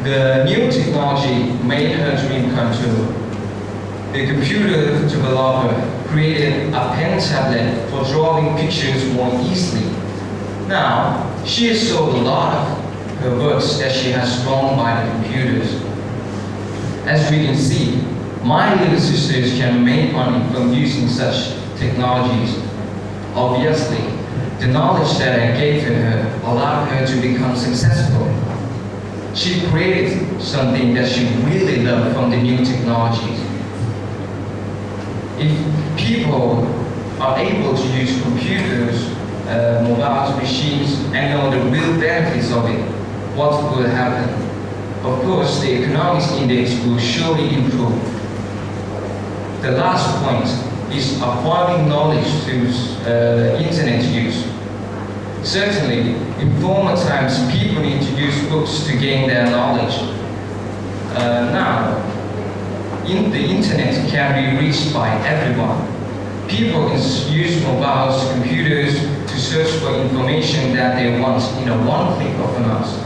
The new technology made her dream come true. The computer developer created a pen tablet for drawing pictures more easily. Now, she has sold a lot of her works that she has drawn by the computers. As we can see, my little sisters can make money from using such technologies. Obviously, the knowledge that I gave to her allowed her to become successful. She created something that she really loved from the new technologies. If people are able to use computers, mobile machines, and know the real benefits of it, what will happen? Of course, the economics index will surely improve. The last point is applying knowledge to internet use. Certainly, in former times, people need to use books to gain their knowledge. Now, the internet can be reached by everyone. People can use mobiles, computers to search for information that they want in a one click of a mouse.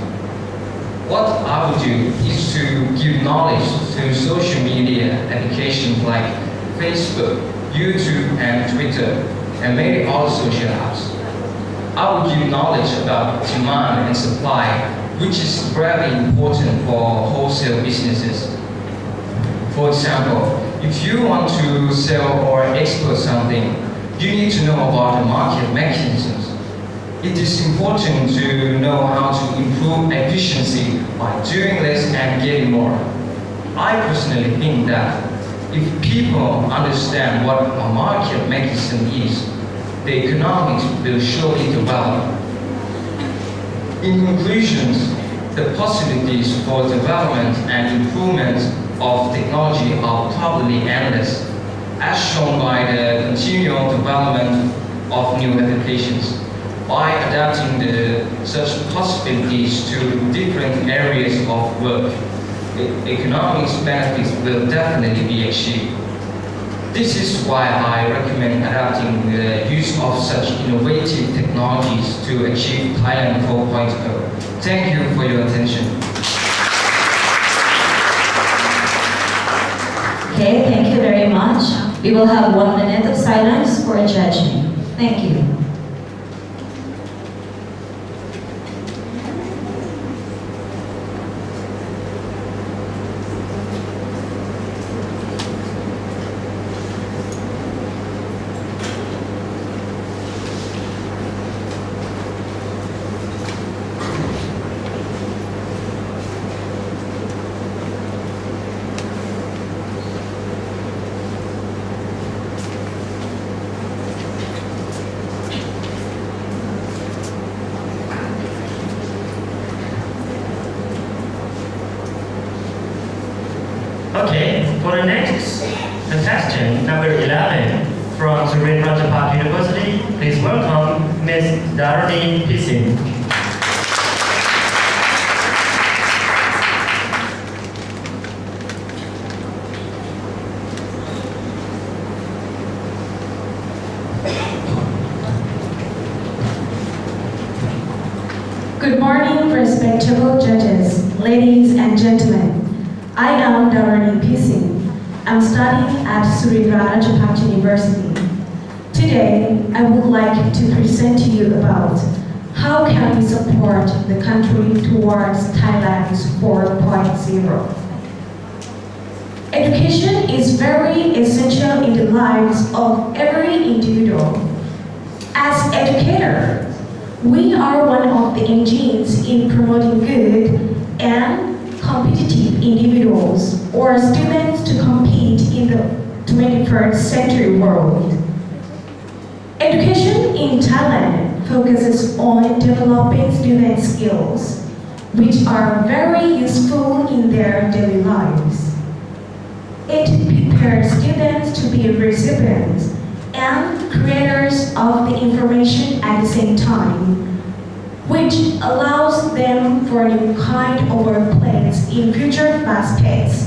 What I will do is to give knowledge to social media applications like Facebook, YouTube, and Twitter, and many other social apps. I will give knowledge about demand and supply, which is very important for wholesale businesses. For example, if you want to sell or export something, you need to know about the market mechanisms. It is important to know how to improve efficiency by doing less and getting more. I personally think that if people understand what a market mechanism is, the economics will surely develop. In conclusion, the possibilities for development and improvement of technology are probably endless, as shown by the continual development of new applications. By adapting such possibilities to different areas of work, economic benefits will definitely be achieved. This is why I recommend adapting the use of such innovative technologies to achieve Thailand 4.0. Thank you for your attention. Okay, thank you very much. We will have 1 minute of silence for judging. Thank you. Okay, for the next contestant, number 11, from Yราชภ University, please welcome Ms. Darani Pisin. Good morning, respectable judges, ladies and gentlemen. I am Darani Pisin. I'm studying at Yราชภ University. Today, I would like to present to you about how can we support the country towards Thailand's 4.0. Education is very essential in the lives of every individual. As educators, we are one of the engines in promoting good and competitive individuals or students to compete in the 21st century world. Education in Thailand focuses on developing student skills, which are very useful in their daily lives. It prepares students to be recipients and creators of the information at the same time, which allows them for new kind of workplace in future fast-paced,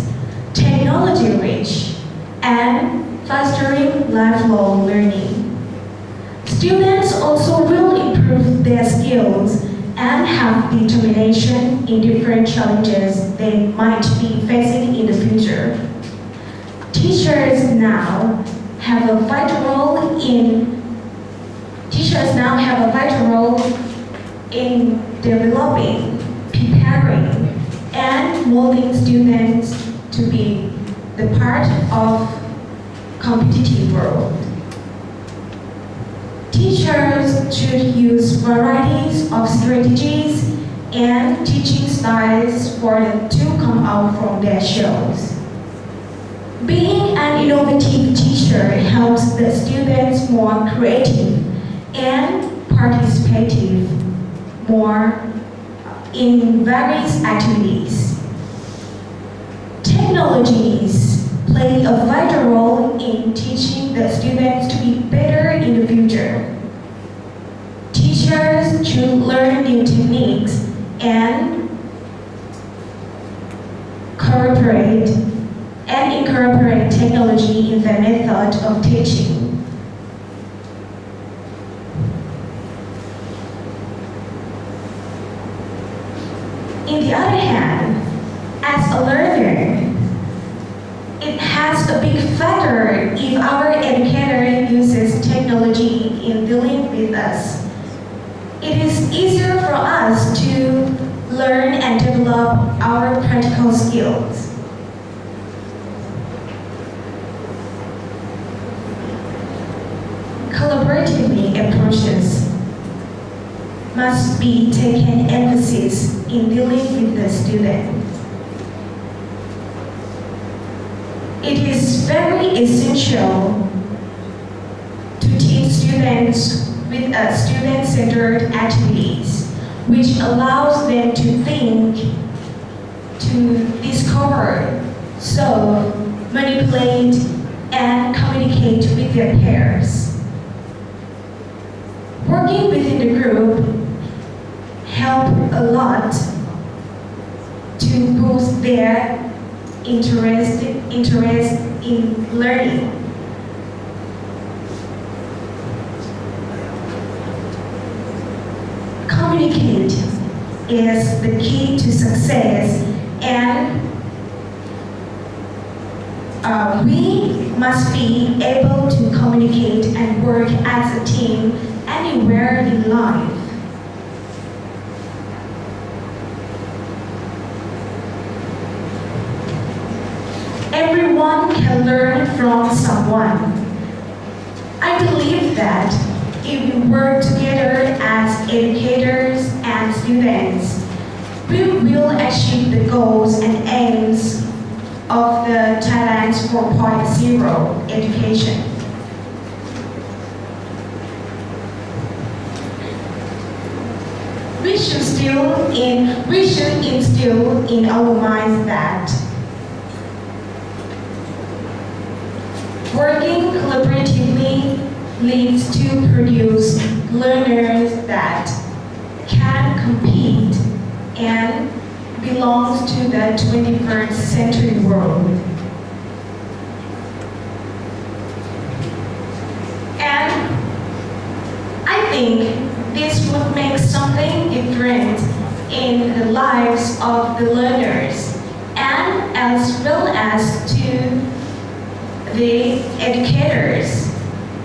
technology-rich, and fostering lifelong learning. Students also will improve their skills and have determination in different challenges they might be facing in the future. Teachers now have a vital role in developing, preparing, and molding students to be the part of competitive world. Teachers should use varieties of strategies and teaching styles for them to come out from their shells. Being an innovative teacher helps the students more creative and participative more in various activities. Technologies play a vital role in teaching the students to be better in the future. Teachers should learn new techniques and incorporate technology in their method of teaching. On the other hand, as a learner, it has a big factor if our educator uses technology in dealing with us. It is easier for us to learn and develop our practical skills. Collaboratively approaches must be taken emphasis in dealing with the student. It is very essential to teach students with student-centered activities, which allows them to think, to discover, solve, manipulate, and communicate with their peers. Working within the group help a lot to boost their interest in learning. Communicate is the key to success, and we must be able to communicate and work as a team anywhere in life. Everyone can learn from someone. I believe that if we work together as educators and students, we will achieve the goals and aims of the Thailand's 4.0 education. We should instill in our minds that working collaboratively leads to produce learners that can compete and belongs to the 21st century world. And I think this would make something different in the lives of the learners and as well as to the educators,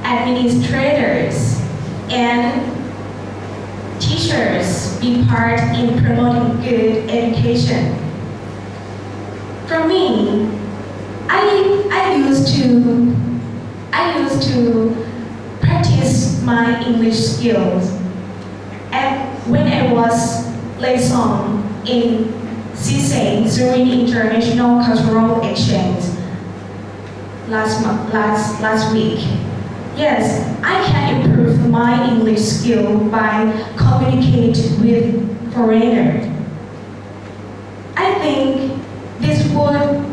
administrators, and teachers be part in promoting good education. For me, I used to practice my English skills when I was liaison in CISA during International Cultural Exchange last week. Yes, I can improve my English skill by communicating with foreigners. I think this would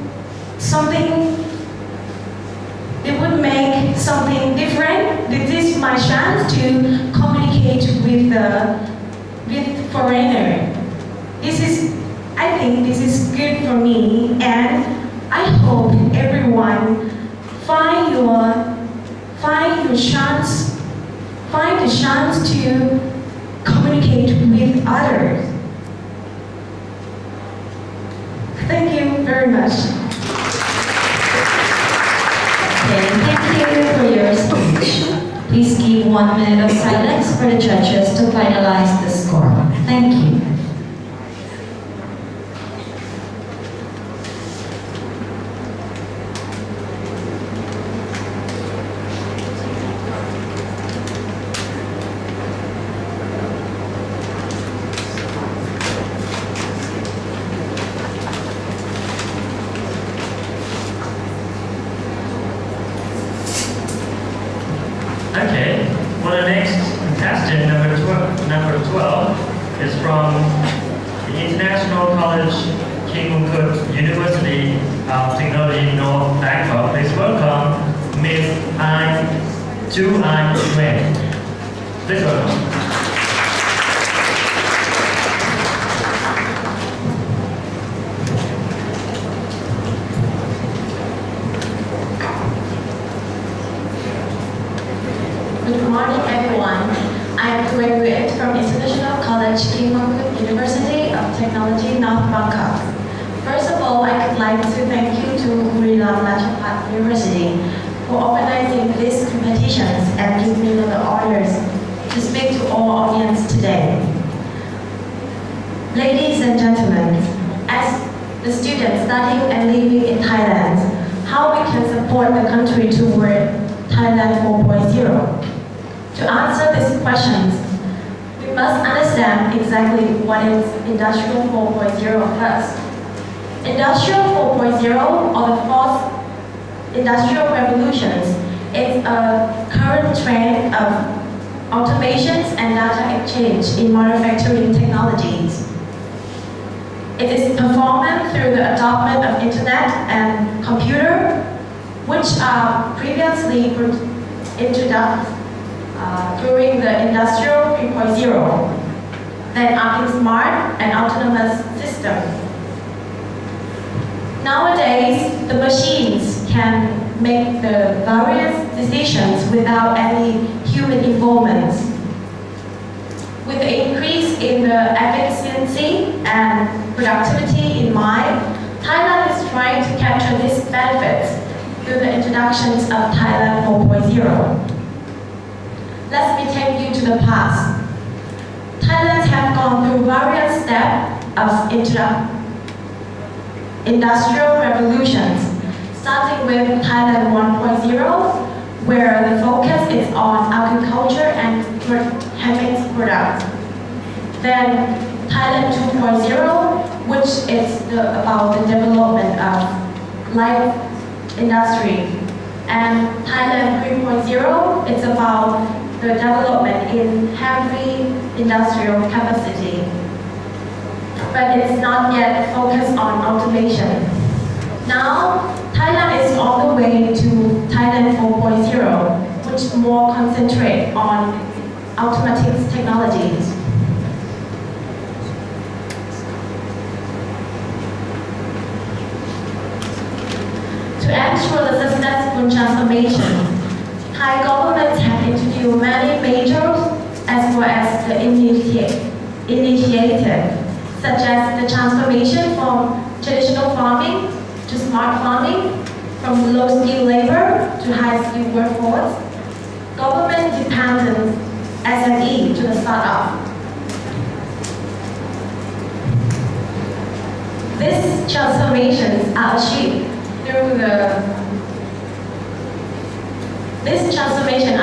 make something different. This is my chance to communicate with foreigner. I think this is good for me, and I hope everyone find the chance to communicate with others. Thank you very much. Okay, thank you for your speech. Please keep 1 minute of silence for the judges to finalize the score. Thank you. Okay, well, the next contestant, number 12, is from the International College King Mongkut University of Technology, North Bangkok. Please welcome Ms. Chu An Nguyen. Please welcome. Good morning, everyone. I am Nguyen from International College King Mongkut University of Technology, North Bangkok. First of all, I would like to thank you to Yerash University for organizing these competitions and giving me the honors to speak to all audience today. Ladies and gentlemen, as the students studying and living in Thailand, how we can support the country toward Thailand 4.0? To answer these questions, we must understand exactly what is Industrial 4.0 first. Industrial 4.0, or the fourth industrial revolutions, is a current trend of automations and data exchange in manufacturing technologies. It is performed through the adoption of internet and computer, which are previously introduced during the Industrial 3.0, then are in smart and autonomous systems. Nowadays, the machines can make the various decisions without any human involvement. With the increase in the efficiency and productivity in mind, Thailand is trying to capture these benefits through the introductions of Thailand 4.0. Let me take you to the past. Thailand has gone through various steps of industrial revolutions, starting with Thailand 1.0, where the focus is on agriculture and handmade products. Then Thailand 2.0, which is about the development of light industry. And Thailand 3.0, it's about the development in heavy industrial capacity. But it's not yet focused on automation. Now, Thailand is on the way to Thailand 4.0, which more concentrate on automatic technologies. To ensure the successful transformation, Thai governments have introduced many measures as well as the initiative, such as the transformation from traditional farming to smart farming, from low-skilled labor to high-skilled workforce, government-dependent SME to the startup. These transformations are achieved through These transformations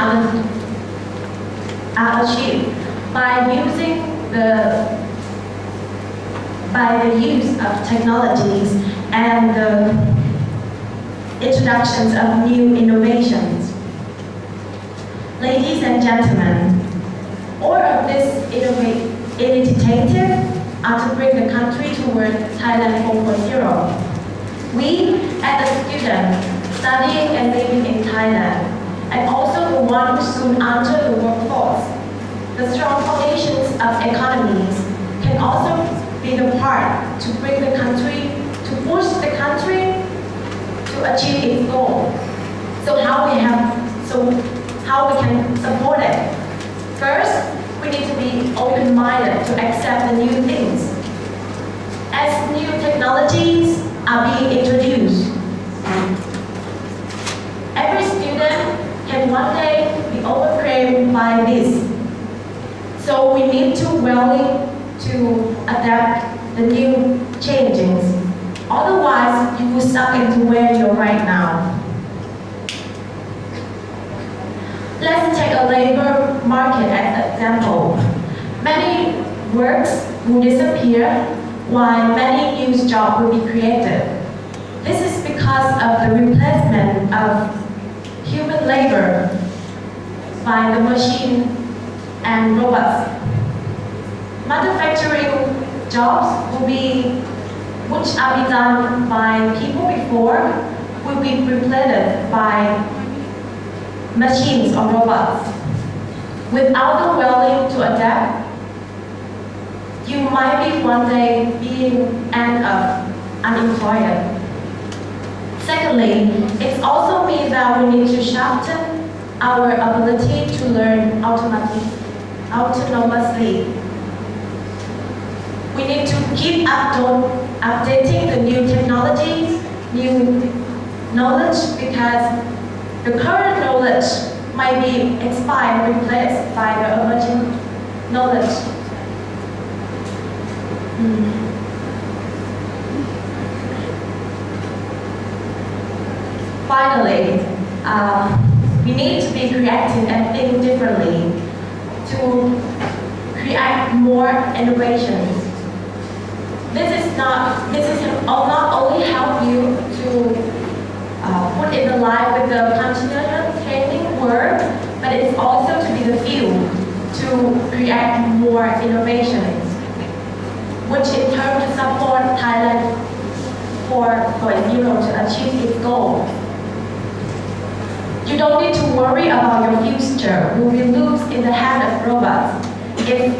are achieved by the use of technologies and the introductions of new innovations. Ladies and gentlemen, all of this initiative are to bring the country toward Thailand 4.0. We, as a student studying and living in Thailand, and also the one who soon enter the workforce, the strong foundations of economies can also be the part to bring the country, to push the country to achieve its goal. So how we can support it? First, we need to be open-minded to accept the new things. As new technologies are being introduced, every student can one day be overwhelmed by this. So we need to willing to adapt the new changes. Otherwise, you will stuck into where you're right now. Let's take a labor market as an example. Many works will disappear while many new jobs will be created. This is because of the replacement of human labor by the machine and robots. Manufacturing jobs which are be done by people before will be replaced by machines or robots. Without the willing to adapt, you might be one day being end up unemployed. Secondly, it also means that we need to sharpen our ability to learn autonomously. We need to keep updating the new technologies, new knowledge, because the current knowledge might be expired, replaced by the emerging knowledge. Finally, we need to be creative and think differently to create more innovations. This will not only help you to put in the line with the continuous training work, but it's also to be the fuel to create more innovations, which in turn to support Thailand 4.0 to achieve its goal. You don't need to worry about your future will be loose in the hand of robots if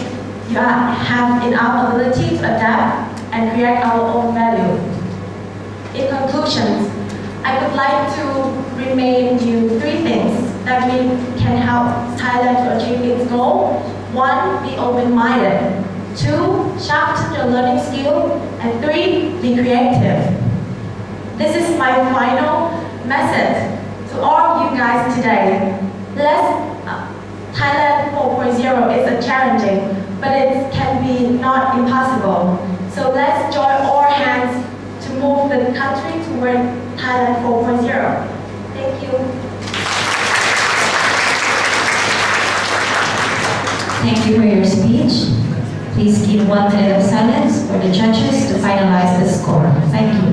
you have enough ability to adapt and create our own value. In conclusion, I would like to remind you 3 things that we can help Thailand to achieve its goal. 1, be open-minded. 2, sharpen your learning skill. And 3, be creative. This is my final message to all of you guys today. Thailand 4.0 is a challenging, but it can be not impossible. So let's join all hands to move the country toward Thailand 4.0. Thank you. Thank you for your speech. Please keep 1 minute of silence for the judges to finalize the score. Thank you.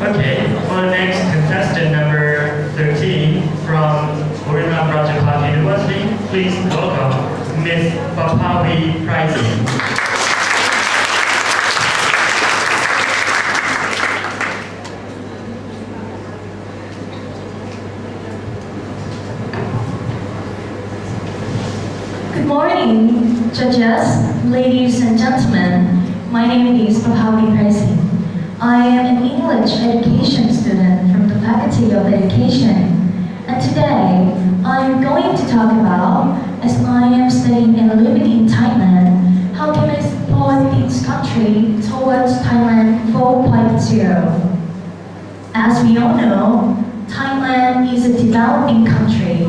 Okay, for the next contestant number 13 from Rajabhat University, please welcome Ms. Papawi Pricing. Good morning, judges, ladies and gentlemen. My name is Papawi Pricing. I am an English education student from the Faculty of Education, and today I am going to talk about, as I am studying and living in Thailand, how can I support this country towards Thailand 4.0. As we all know, Thailand is a developing country,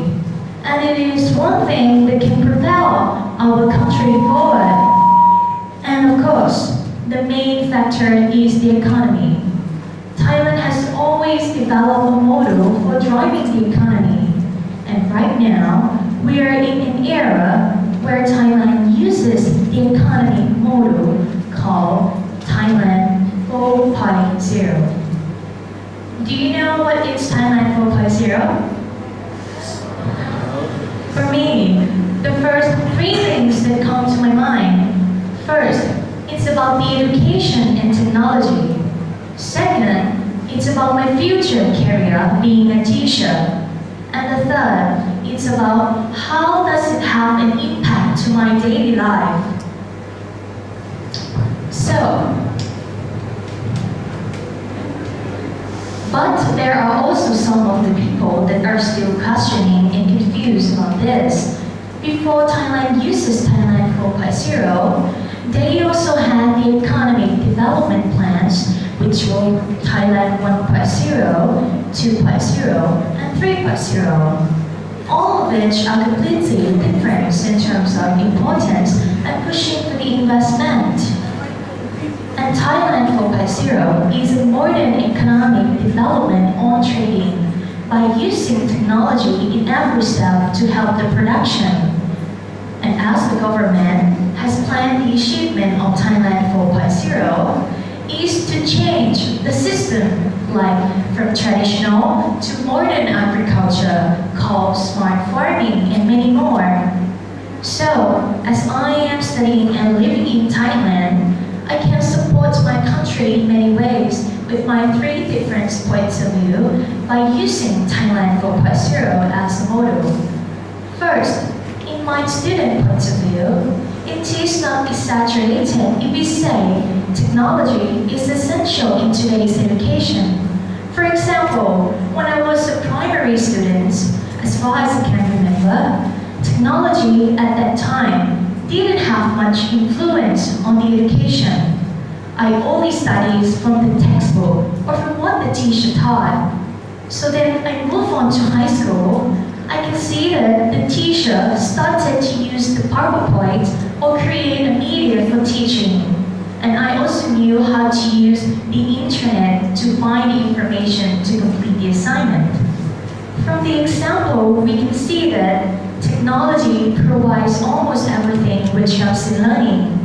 and it is one thing that can propel our country forward. And of course, the main factor is the economy. Thailand has always developed a model for driving the economy. And right now, we are in an era where Thailand uses the economy model called Thailand what is Thailand 4.0? For me, the first three things that come to my mind. First, it's about the education and technology. Second, it's about my future career being a teacher. And the third, it's about how does it have an impact to my daily life. But there are also some of the people that are still questioning and confused about this. Before Thailand uses Thailand 4.0, they also had the economic development plans, which were Thailand 1.0, 2.0, and 3.0. All of which are completely different in terms of importance and pushing for the investment. And Thailand 4.0 is a modern economic development on trading by using technology in every step to help the production. And as the government has planned the achievement of Thailand 4.0 is to change the system like from traditional to modern agriculture called smart farming and many more. So, as I am studying and living in Thailand, I can support my country in many ways with my three different points of view by using Thailand 4.0 as a model. First, in my student point of view, it is not exaggerated if we say technology is essential in today's education. For example, when I was a primary student, as far as I can remember, technology at that time didn't have much influence on the education. I only studied from the textbook or from what the teacher taught. So then I move on to high school. I can see that the teacher started to use the PowerPoint or create a media for teaching. And I also knew how to use the internet to find the information to complete the assignment. From the example, we can see that technology provides almost everything which helps in learning.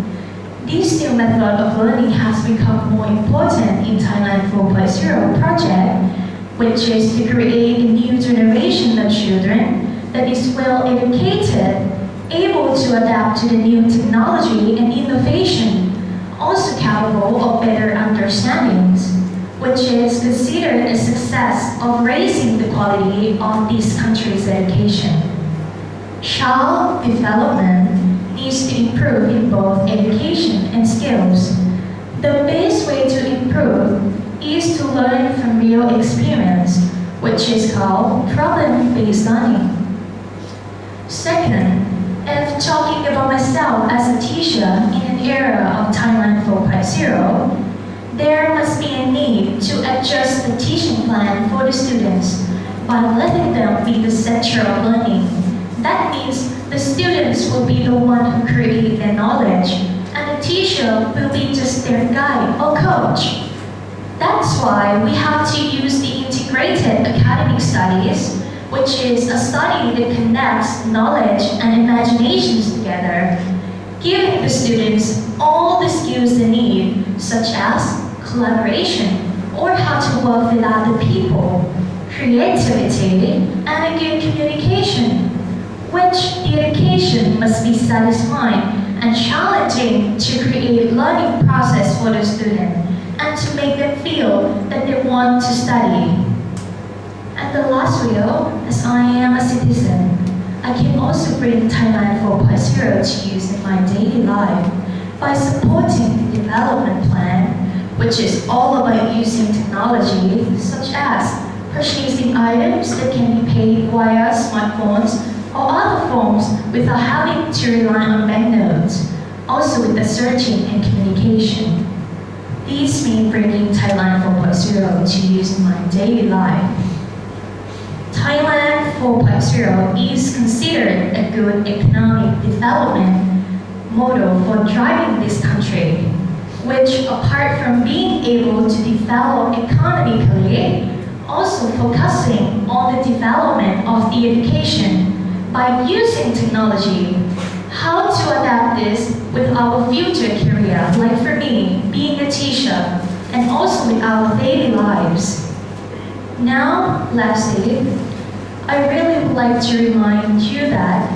This new method of learning has become more important in Thailand 4.0 project, which is to create a new generation of children that is well educated, able to adapt to the new technology and innovation, also capable of better understandings, which is considered a success of raising the quality of this country's education. Child development needs to improve in both education and skills. The best way to improve is to learn from real experience, which is called problem-based learning. Second, if talking about myself as a teacher in an era of Thailand 4.0, there must be a need to adjust the teaching plan for the students by letting them be the center of learning. That means the students will be the one who create their knowledge, and the teacher will be just their guide or coach. That's why we have to use the integrated academic studies, which is a study that connects knowledge and imaginations together, giving the students all the skills they need, such as collaboration or how to work with other people, creativity, and a good communication, which the education must be satisfying and challenging to create learning process for the student and to make them feel that they want to study. And the last wheel, as I am a citizen, I can also bring Thailand 4.0 to use in my daily life by supporting the development plan, which is all about using technology such as purchasing items that can be paid via smartphones or other forms without having to rely on banknotes, also with the searching and communication. These mean bringing Thailand 4.0 to use in my daily life. Thailand 4.0 is considered a good economic development model for driving this country, which apart from being able to develop economically, also focusing on the development of the education by using technology, how to adapt this with our future career, like for me, being a teacher, and also with our daily lives. Now, lastly, I really would like to remind you that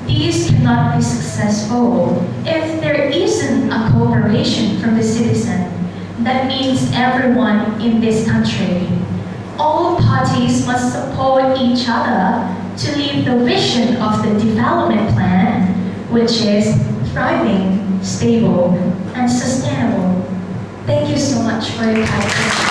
these cannot be successful if there isn't a cooperation from the citizen. That means everyone in this country. All parties must support each other to lead the vision of the development plan, which is thriving, stable, and sustainable. Thank you so much for your kind attention.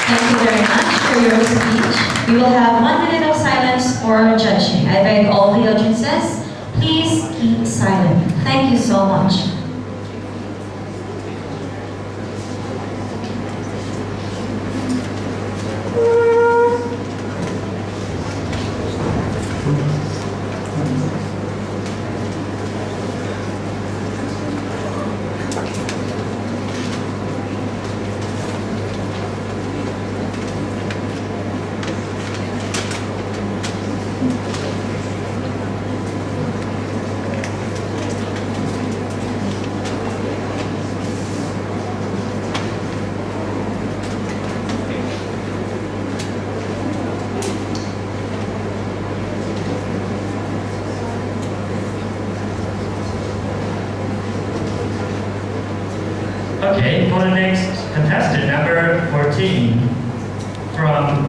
Thank you very much for your speech. We will have 1 minute of silence for judging. I beg all the audiences, please keep silent. Thank you so much. Okay, for the next contestant, number 14, from